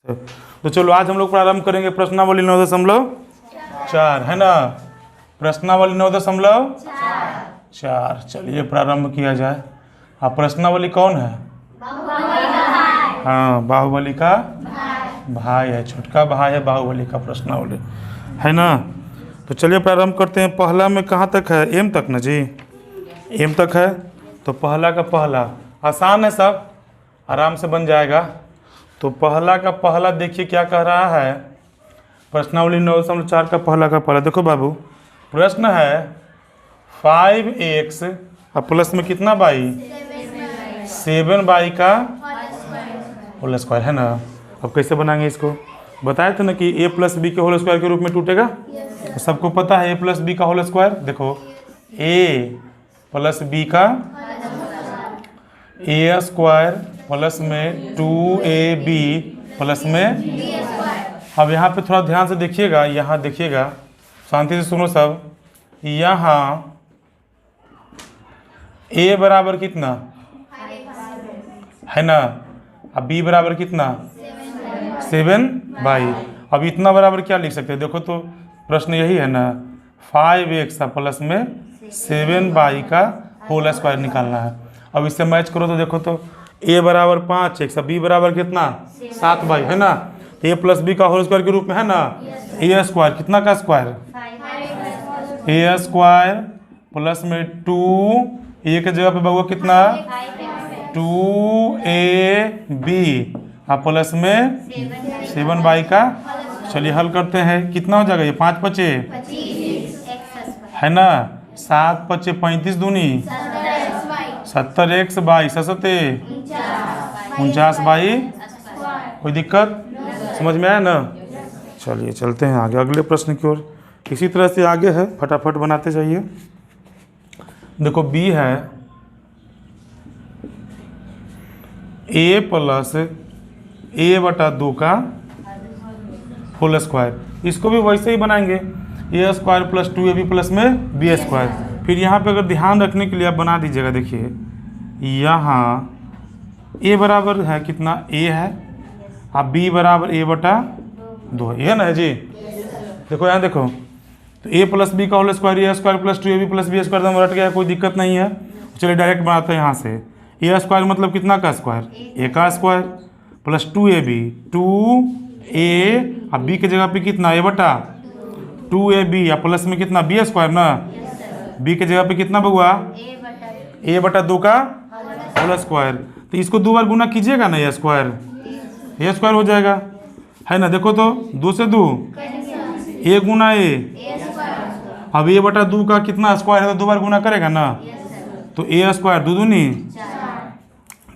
तो चलो आज हम लोग प्रारंभ करेंगे प्रश्नावली 9.4 है ना। प्रश्नावली 9.4। चलिए प्रारंभ किया जाए। हाँ, प्रश्नावली कौन है? हाँ, बाहुबली का भाई है, छोटका भाई है बाहुबली का प्रश्नावली है ना। तो चलिए प्रारंभ करते हैं। पहला में कहाँ तक है? एम तक ना जी, एम तक है। तो पहला का पहला आसान है, सब आराम से बन जाएगा। तो पहला का पहला देखिए क्या कह रहा है। प्रश्नावली 9.4 का पहला देखो बाबू, प्रश्न है 5x और प्लस में कितना बाई? 7y का होल स्क्वायर है ना। अब कैसे बनाएंगे इसको? बताए थे ना कि a प्लस बी के होल स्क्वायर के रूप में टूटेगा। तो सबको पता है a प्लस बी का होल स्क्वायर। देखो a प्लस बी का a स्क्वायर प्लस में 2ab प्लस में। अब यहाँ पे थोड़ा ध्यान से देखिएगा, यहाँ देखिएगा, शांति से सुनो सब। यहाँ a बराबर कितना है ना, अब b बराबर कितना 7y। अब इतना बराबर क्या लिख सकते हैं? देखो तो प्रश्न यही है ना, 5x प्लस में 7y का होल स्क्वायर निकालना है। अब इससे मैच करो तो देखो तो a बराबर 5x, b बराबर कितना 7y है ना। a प्लस बी का होल स्क्वायर के रूप में है ना। a स्क्वायर कितना का स्क्वायर? a स्क्वायर प्लस में 2 a के जगह पे बहुआ कितना 2ab और प्लस में 7y का। चलिए हल करते हैं। कितना हो जाएगा ये? 5 पचे है ना, 7 पचे 35 दूनी 70x बाई 49y। कोई दिक्कत समझ में आया ना? चलिए चलते हैं आगे अगले प्रश्न की ओर। इसी तरह से आगे है, फटाफट बनाते जाइए। देखो b है a प्लस a बटा 2 का होल स्क्वायर। इसको भी वैसे ही बनाएंगे, a square plus 2ab plus में b स्क्वायर। फिर यहाँ पे अगर ध्यान रखने के लिए आप बना दीजिएगा, देखिए यहाँ a बराबर है कितना a है, अब b बराबर a बटा 2 है ना जी। देखो यहाँ देखो, तो a प्लस बी का whole square, a square plus 2ab plus b square रट गया, कोई दिक्कत नहीं है। चलिए डायरेक्ट बनाते हैं यहाँ से। a स्क्वायर मतलब कितना का स्क्वायर? a का स्क्वायर प्लस 2ab 2a, अब b के जगह पे कितना a बटा 2ab या प्लस में कितना b स्क्वायर ना, b के जगह पे कितना बउआ a बटा 2 का होल स्क्वायर। तो इसको 2 बार गुना कीजिएगा ना, a स्क्वायर हो जाएगा है ना। देखो तो 2 से 2 a गुना a, अब a बटा 2 का कितना स्क्वायर है तो 2 बार गुना करेगा ना, तो a स्क्वायर 2 दूनी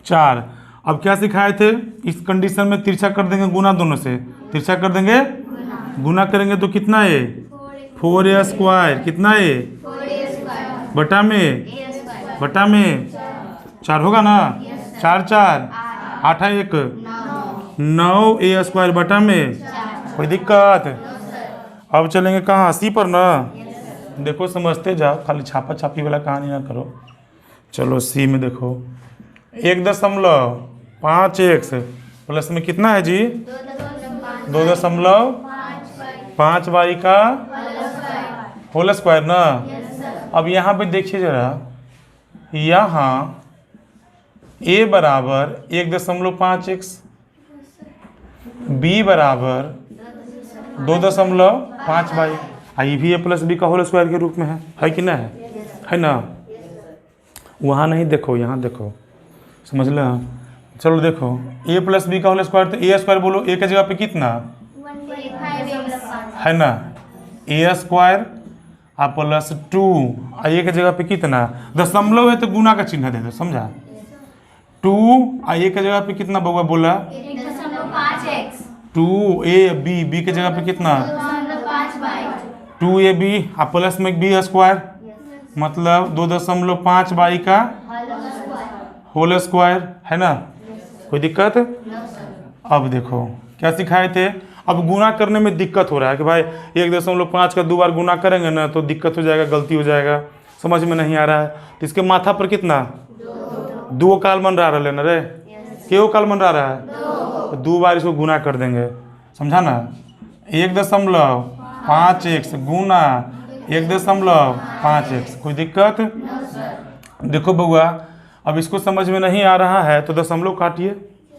4। अब क्या सिखाए थे? इस कंडीशन में तिरछा कर देंगे गुना, दोनों से तिरछा कर देंगे गुना करेंगे तो कितना है 4a स्क्वायर, कितना है बटा में 4 होगा ना, 4 4 8 1 9a स्क्वायर बटा में। कोई दिक्कत? अब चलेंगे कहाँ? सी पर ना। देखो समझते जाओ, खाली छापा छापी वाला कहानी ना करो। चलो सी में देखो 1.5x प्लस में कितना है जी 2.5y का होल स्क्वायर ना। अब यहाँ पे देखिए जरा, यहाँ a बराबर 1.5x, b बराबर 2.5y, ये भी a प्लस बी का होल स्क्वायर के रूप में है कि ना है ना। वहाँ नहीं देखो, यहाँ देखो, समझ लो। चलो देखो a प्लस बी का होल स्क्वायर, तो a स्क्वायर बोलो, a के जगह पे कितना है ना a स्क्वायर और प्लस 2, a के जगह पे कितना दशमलव है तो गुना का चिन्ह दे दो, समझा। 2 a के जगह पे कितना बउआ बोला 2ab, b के जगह पे कितना 2ab और प्लस में b स्क्वायर मतलब 2.5y का होल स्क्वायर है ना। कोई दिक्कत? अब देखो क्या सिखाए थे। अब गुना करने में दिक्कत हो रहा है कि भाई 1.5 का 2 बार गुना करेंगे ना तो दिक्कत हो जाएगा, गलती हो जाएगा, समझ में नहीं आ रहा है। तो इसके माथा पर कितना 2 काल बन रहा है ना रे, क्यों काल बन रहा है तो 2 बार इसको गुना कर देंगे, समझा ना। 1.5x गुना 1.5x, कोई दिक्कत? देखो बउआ, अब इसको समझ में नहीं आ रहा है तो दशमलव काटिए।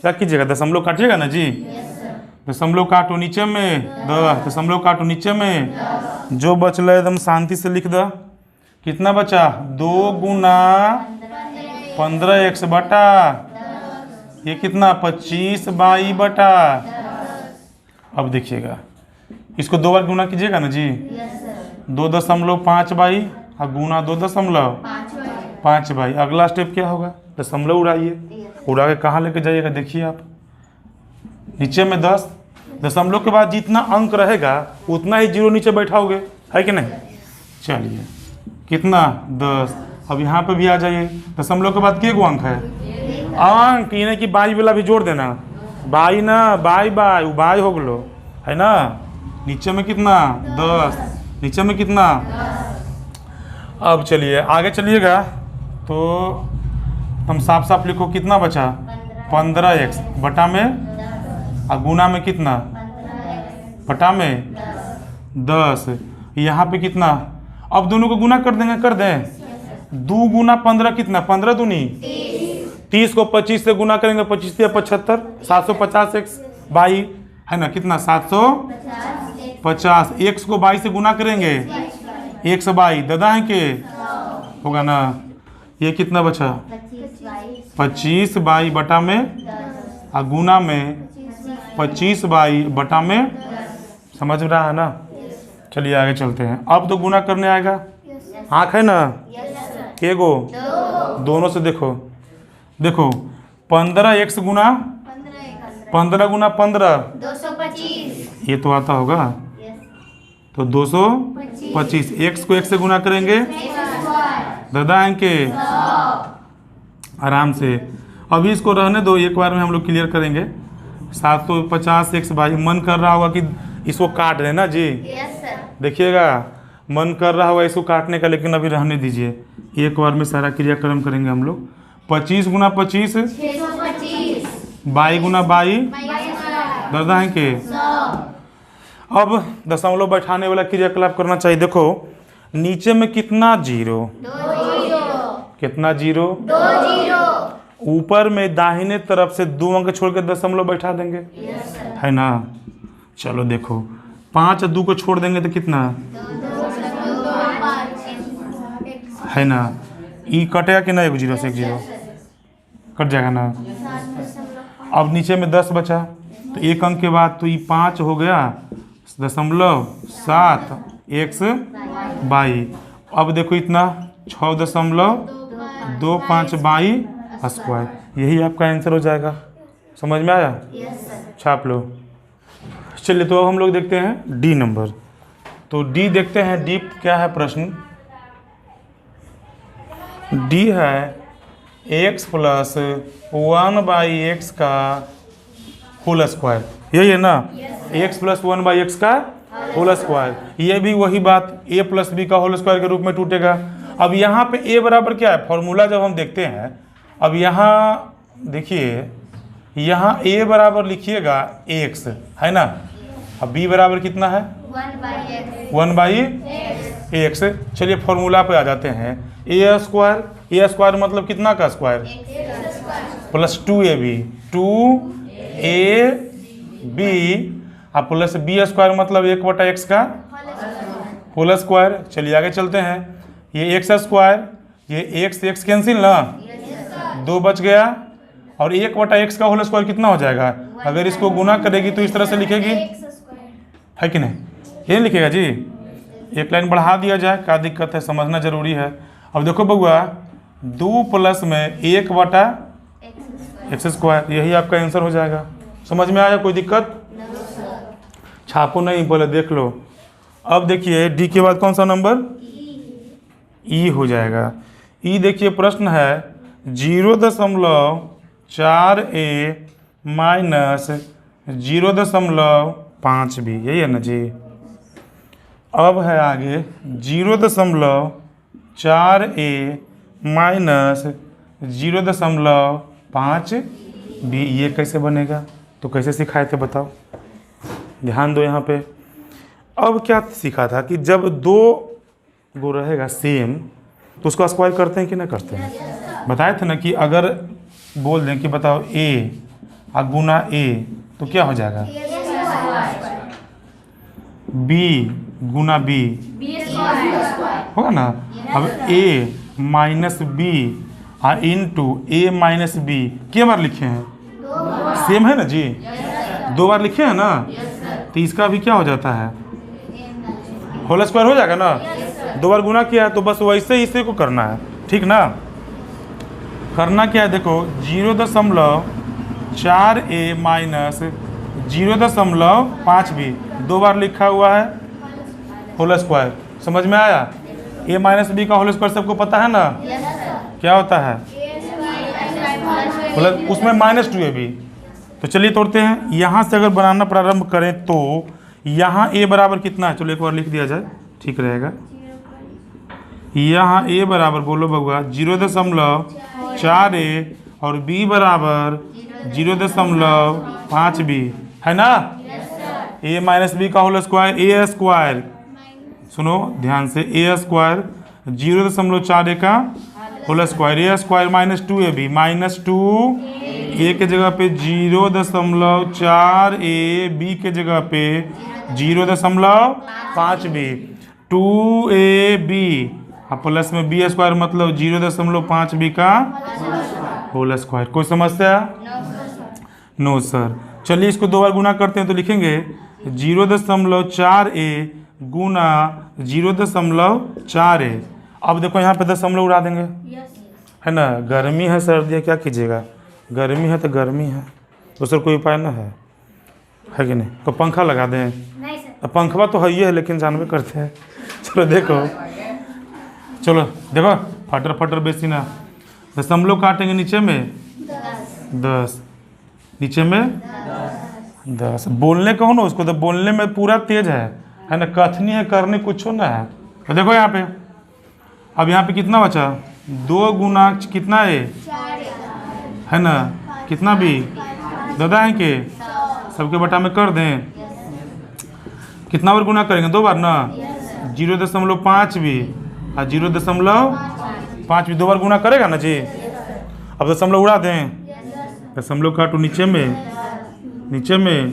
क्या कीजिएगा? दशमलव काटिएगा ना जी। दशमलव काटो नीचे में 10, दशमलव काटो नीचे में, जो बचल एकदम शांति से लिख दो। कितना बचा? 2 गुना 15x बटा ये कितना 25y बटा। अब देखिएगा, इसको 2 बार गुना कीजिएगा ना जी। 2.5y और गुना 2.5y। अगला स्टेप क्या होगा? दशमलव उड़ाइए। उड़ा के कहाँ लेके जाइएगा? देखिए आप, नीचे में 10, दशमलव के बाद जितना अंक रहेगा उतना ही जीरो नीचे बैठाओगे, है कि नहीं? चलिए, कितना? 10। अब यहाँ पे भी आ जाइए, दशमलव के बाद क्या अंक है? अंक, यानी कि बाई वाला भी जोड़ देना। बाई ना, बाई बाई, बाई हो गलो, है ना। नीचे में कितना? 10, नीचे में कितना? अब चलिए आगे चलिएगा, तो हम साफ साफ लिखो, कितना बचा? 15x बटा में और गुना में कितना? बटा में 10। यहाँ पे कितना? अब दोनों को गुना कर देंगे, कर दें। 2 गुना 15 कितना? 15 दूनी 30 को 25 से गुना करेंगे, 25 या 75, 750x बाई, है ना। कितना? 750। x को 22 से गुना करेंगे, 122 दादा है के होगा ना। ये कितना बचा? 25y बटा में और गुना में 25y बटा में। समझ रहा है ना? चलिए आगे चलते हैं। अब तो गुना करने आएगा। आँख है ना? के गो? दोनों से देखो, देखो 15x गुना 15 गुना 15 225, ये तो आता होगा। तो 225। x को x से गुना करेंगे दादा के आराम से। अभी इसको रहने दो, एक बार में हम लोग क्लियर करेंगे। 750x भाई, मन कर रहा होगा कि इसको काट देना जी। देखिएगा, मन कर रहा होगा इसको काटने का, लेकिन अभी रहने दीजिए। एक बार में सारा क्रियाक्रम करेंगे हम लोग। 25 गुना 25 22 गुना 22 दादा है के। अब दशमलव बैठाने वाला क्रियाकलाप करना चाहिए। देखो नीचे में कितना? 0। कितना? 0। ऊपर में दाहिने तरफ से 2 अंक छोड़ के दशमलव बैठा देंगे, है ना। चलो देखो, 5 और 2 को छोड़ देंगे तो कितना है ना। ई कटेगा कि नहीं? 0 से 1 0 कट जाएगा ना। अब नीचे में 10 बचा, तो 1 अंक के बाद तो ये 5 हो गया, 0.7x बाई। अब देखो इतना 6.25y स्क्वायर, यही आपका आंसर हो जाएगा। समझ में आया? छाप लो। चलिए, तो अब हम लोग देखते हैं डी नंबर। तो डी देखते हैं, डी क्या है प्रश्न? डी है x + 1/x का होल स्क्वायर, यही है ना। x + 1/x का होल स्क्वायर, ये भी वही बात a + b का होल स्क्वायर के रूप में टूटेगा। अब यहाँ पे a बराबर क्या है? फॉर्मूला जब हम देखते हैं, अब यहाँ देखिए, यहाँ a बराबर लिखिएगा x, है ना। अब b बराबर कितना है? 1/x। चलिए फॉर्मूला पे आ जाते हैं। a स्क्वायर मतलब कितना का स्क्वायर? प्लस 2ab 2ab और प्लस b स्क्वायर मतलब 1/x का होल स्क्वायर। चलिए आगे चलते हैं। ये x स्क्वायर, ये x कैंसिल ना, 2 बच गया, और 1/x का होल स्क्वायर कितना हो जाएगा? अगर इसको गुना करेगी तो इस तरह से लिखेगी, है कि नहीं? ये नहीं लिखेगा जी। एक लाइन बढ़ा दिया जाए, क्या दिक्कत है? समझना जरूरी है। अब देखो बउआ, 2 प्लस में 1/x स्क्वायर, यही आपका आंसर हो जाएगा। समझ में आया? कोई दिक्कत? छापो नहीं, बोले देख लो। अब देखिए डी के बाद कौन सा नंबर? ई हो जाएगा। ई देखिए प्रश्न है 0.4a माइनस 0.5b, यही है ना जी। अब है आगे 0.4a माइनस 0.5b, ये कैसे बनेगा? तो कैसे सिखाए थे बताओ, ध्यान दो यहाँ पे। अब क्या सीखा था कि जब दो गो रहेगा सेम तो उसको स्क्वायर करते हैं कि ना करते हैं। बताए थे ना कि अगर बोल दें कि बताओ a गुना a तो क्या हो जाएगा, b गुना b होगा ना। अब a minus B into a minus B क्या बार लिखे हैं, सेम है ना जी, 2 बार लिखे हैं ना, तो इसका भी क्या हो जाता है, होल स्क्वायर हो जाएगा ना। 2 बार गुना किया तो बस वैसे ही इसे को करना है, ठीक ना। करना क्या है देखो, 0.4a माइनस 0.5b 2 बार लिखा हुआ है होल स्क्वायर, समझ में आया। a माइनस बी का होल स्क्वायर सबको पता है ना, क्या होता है, उसमें -2ab। तो चलिए तोड़ते हैं। यहाँ से अगर बनाना प्रारंभ करें तो यहाँ a बराबर कितना है, चलो एक बार लिख दिया जाए ठीक रहेगा। यहाँ a बराबर बोलो बउआ 0.4a और b बराबर 0.5b है ना। a माइनस बी का होल स्क्वायर a स्क्वायर, सुनो ध्यान से, a स्क्वायर 0.4a का whole square, a square minus 2ab minus 2 a के जगह पे 0.4a b के जगह पे 0.5b 2ab प्लस में b स्क्वायर मतलब 0.5b का होल स्क्वायर। कोई समस्या, नो सर। चलिए इसको 2 बार गुना करते हैं तो लिखेंगे 0.4a गुना 0.4a। अब देखो यहाँ पे दशमलव उड़ा देंगे, है ना। गर्मी है सर्दी है क्या कीजिएगा, गर्मी है तो गर्मी है, दूसरा कोई उपाय ना है कि नहीं। तो पंखा लगा दें, अब पंखवा तो है ही है लेकिन जानवे करते हैं। चलो देखो, चलो देखो फटर फटर बेसी ना, दशमलव काटेंगे नीचे में 10, नीचे में 10। बोलने कहो ना उसको, तो बोलने में पूरा तेज है ना, कथनी है करने कुछ ना है। तो देखो यहाँ पे, अब यहाँ पे कितना बचा, 2 गुना कितना है ना, कितना भी दादा है कि सबके बटा में कर दें। कितना बार गुना करेंगे, 2 बार ना, 0.5 भी और 0.5 भी 2 बार गुना करेगा ना जी। अब दशमलव उड़ा दें, दशमलव काटो नीचे में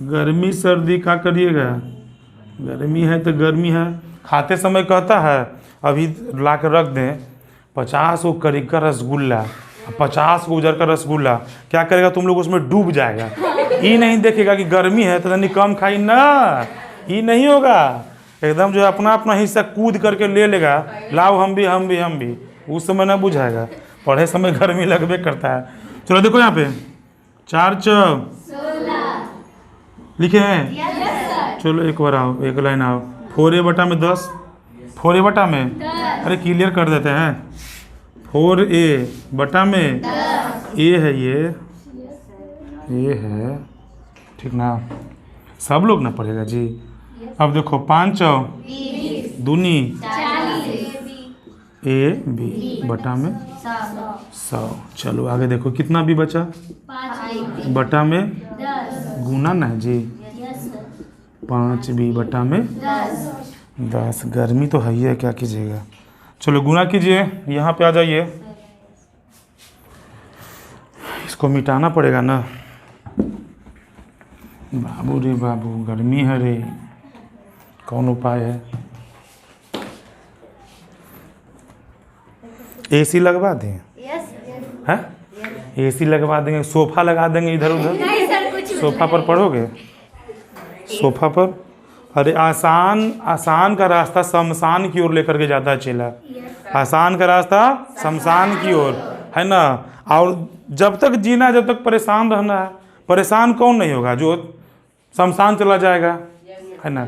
गर्मी सर्दी क्या करिएगा, गर्मी है तो गर्मी है। खाते समय कहता है अभी ला कर रख दें 50 को करीब का रसगुल्ला, 50 को उजर का रसगुल्ला, क्या करेगा तुम लोग उसमें डूब जाएगा। ये नहीं देखेगा कि गर्मी है तो नहीं कम खाई ना, ये नहीं होगा। एकदम जो अपना अपना हिस्सा कूद करके ले लेगा, लाओ हम भी उस समय ना बुझाएगा, पढ़े समय गर्मी लगबे करता है। चलो देखो यहाँ पे 4 चौक लिखे हैं, चलो एक बार आओ, एक लाइन आओ। 4a बटा में 10, 4a बटा में, अरे क्लियर कर देते हैं, 4a बटा में a है, ये है ठीक ना, सब लोग ना पढ़ेगा जी। अब देखो 5 चौक दूनी a b बटा में 100। चलो आगे देखो कितना भी बचा, बटा में गुना ना जी, 5b बटा में 10। गर्मी तो है ही है, क्या कीजिएगा। चलो गुना कीजिए, यहाँ पे आ जाइए, इसको मिटाना पड़ेगा ना। बाबू रे बाबू, गर्मी है रे, कौन उपाय है। एसी लगवा दें, है एसी लगवा देंगे, सोफा लगा देंगे इधर उधर, सोफा पर पढ़ोगे, सोफा पर। अरे आसान का रास्ता शमशान की ओर लेकर के जाता है चेला, आसान का रास्ता शमशान की ओर, है ना। और जब तक जीना, जब तक परेशान रहना है, परेशान कौन नहीं होगा जो शमशान चला जाएगा, है ना।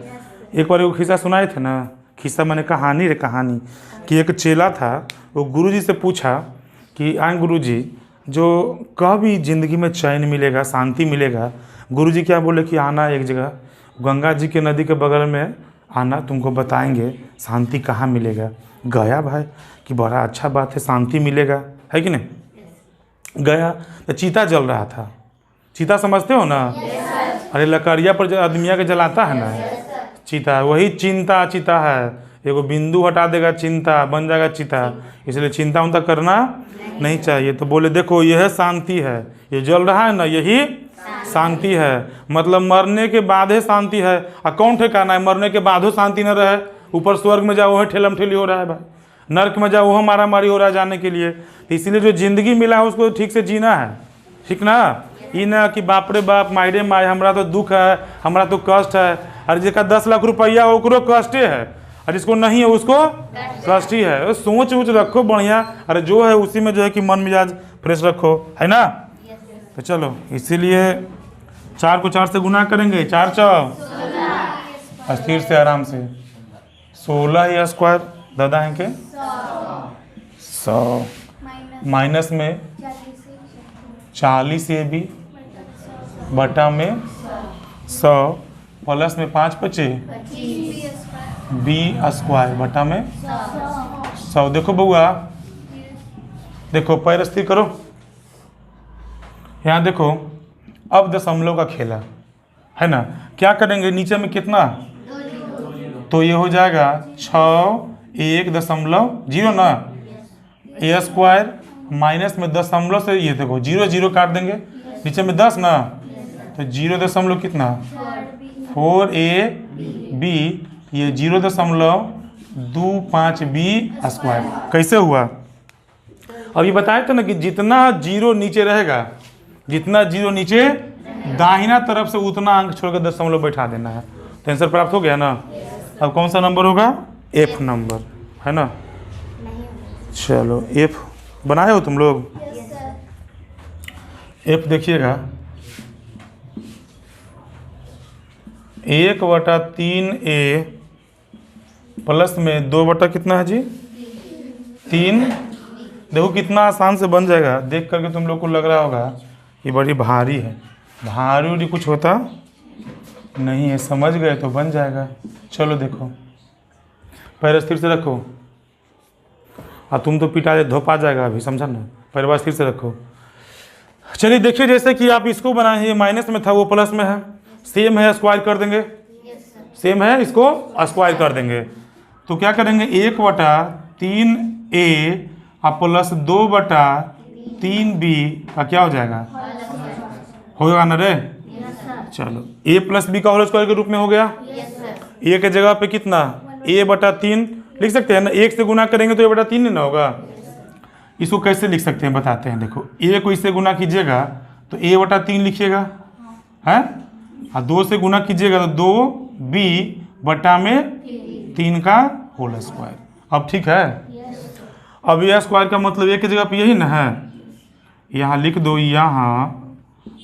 एक बार वो खिस्सा सुनाए थे ना, खिस्सा मैंने कहानी कि एक चेला था, वो गुरुजी से पूछा कि गुरुजी जो कभी ज़िंदगी में चैन मिलेगा, शांति मिलेगा। गुरुजी क्या बोले कि आना एक जगह, गंगा जी के नदी के बगल में आना, तुमको बताएंगे शांति कहाँ मिलेगा। गया भाई कि बड़ा अच्छा बात है, शांति मिलेगा, है कि नहीं। गया तो चीता जल रहा था, चीता समझते हो ना? अरे लकड़िया पर जो आदमिया के जलाता है ना, चीता, वही चिंता चीता है। एगो बिंदु हटा देगा चिंता, बन जाएगा चीता। इसलिए चिंता उनता करना नहीं चाहिए। तो बोले देखो यह शांति है, ये जल रहा है ना, यही शांति है। मतलब मरने के बाद ही शांति है। और कौन ठेकाना है मरने के बाद हो शांति न रहे? ऊपर स्वर्ग में जाओ वह ठेलम ठेली हो रहा है भाई, नर्क में जाओ वह मारा मारी हो रहा है जाने के लिए। इसीलिए जो जिंदगी मिला है उसको ठीक से जीना है, ठीक ना? ये ना कि बाप रे बाप मायरे माय हमरा तो दुख है, हमरा तो कष्ट है। अरे जिसका 10 लाख रुपया हो ओकरो कष्टे है, और जिसको नहीं है उसको कष्ट ही है। सोच वोच रखो बढ़िया, अरे जो है उसी में जो है कि मन मिजाज फ्रेश रखो, है ना? तो चलो इसीलिए 4 को 4 से गुना करेंगे, 4 4 अस्थिर से आराम से 16 स्क्वायर दादा है के 100 माइनस में 40 AB बटा में 100 प्लस में 5 25 B स्क्वायर बटा में 100। देखो बउआ, देखो पैर स्थिर करो, यहाँ देखो अब दशमलव का खेला है ना। क्या करेंगे नीचे में कितना, तो ये हो जाएगा 6.1.0 ना, A स्क्वायर माइनस में दशमलव से ये देखो 0 0 काट देंगे, नीचे में 10 ना, तो 0 कितना 4AB, ये 0.25B स्क्वायर। कैसे हुआ? अभी बताया था ना कि जितना 0 नीचे रहेगा, जितना 0 नीचे दाहिना तरफ से उतना अंक छोड़कर दशमलव बैठा देना है। तो आंसर प्राप्त हो गया ना। अब कौन सा नंबर होगा? F नंबर, है ना? चलो F बनाए हो तुम लोग? F देखिएगा 1/3A प्लस में 2 कितना है जी 3। देखो कितना आसान से बन जाएगा, देख करके तुम लोग को लग रहा होगा ये बड़ी भारी है। भारी उरी कुछ होता नहीं है, समझ गए तो बन जाएगा। चलो देखो पैर स्थिर से रखो, और तुम तो पिटा धोपा जाएगा अभी, समझा ना? पैर स्थिर से रखो। चलिए देखिए, जैसे कि आप इसको बनाए, ये माइनस में था वो प्लस में है, सेम है, स्क्वायर कर देंगे। सेम है, इसको स्क्वायर कर देंगे। तो क्या करेंगे 1/3A प्लस 2/3B का क्या हो जाएगा? होगा ना रे? चलो A प्लस B का होल स्क्वायर के रूप में हो गया। A के जगह पे कितना A/3 लिख सकते हैं ना, 1 से गुना करेंगे तो A/3 नहीं ना होगा। इसको कैसे लिख सकते हैं बताते हैं। देखो A को इससे गुना कीजिएगा तो A/3 लिखिएगा, है, और 2 से गुना कीजिएगा तो 2B/3 का होल स्क्वायर। अब ठीक है। अब यह स्क्वायर का मतलब A की जगह पे यही ना है, यहाँ लिख दो, यहाँ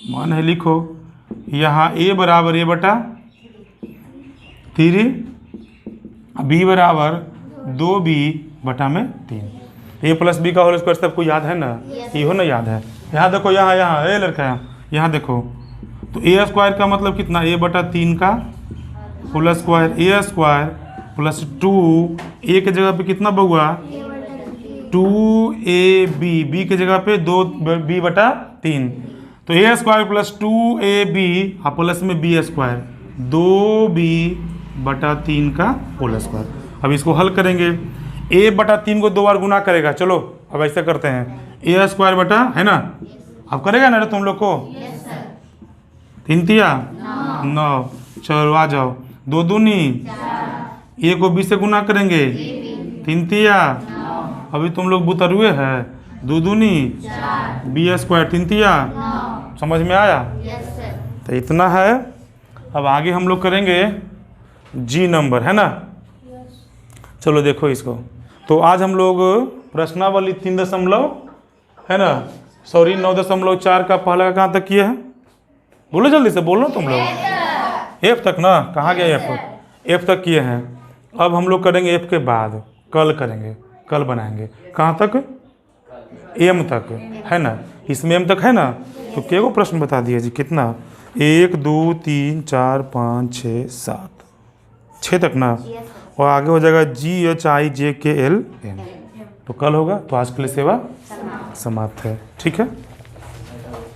मन है लिखो, यहाँ A बराबर A/3, B बराबर 2B/3। A प्लस B का होल स्क्वायर सबको याद है ना? ये हो ना याद है? यहाँ देखो, यहाँ ए लड़का, यहाँ देखो, तो A स्क्वायर का मतलब कितना A/3 का whole square, A square plus 2 A के जगह पे कितना बउआ 2AB, B के जगह पे 2B/3, तो A square plus 2AB plus में B स्क्वायर 2B/3 का होल स्क्वायर। अब इसको हल करेंगे, A/3 को 2 बार गुना करेगा। चलो अब ऐसा करते हैं, A स्क्वायर बटा, है ना? अब करेगा ना तुम लोग को? 3 तिया 9। चलो आ जाओ, 2 दूनी, A को B से गुना करेंगे, 3 तिया, अभी तुम लोग बुतरुए है, 2 दूनी B स्क्वायर, 3 तिया। समझ में आया? तो इतना है। अब आगे हम लोग करेंगे G नंबर, है ना? चलो देखो इसको। तो आज हम लोग प्रश्नावली 3 दशमलव, है ना, सॉरी 9.4 का पहला कहाँ तक किए हैं? बोलो जल्दी से, बोलो तुम लोग। F तक ना? कहाँ गया F? F तक किए हैं। अब हम लोग करेंगे F के बाद कल करेंगे, कल बनाएंगे कहाँ तक? M तक, है ना? इसमें M तक है ना? तो क्या को प्रश्न बता दिया जी, कितना 1 2 3 4 5 6 7 6 तक ना, और आगे हो जाएगा GHIJKL M। तो कल होगा। तो आज के लिए सेवा समाप्त है, ठीक है।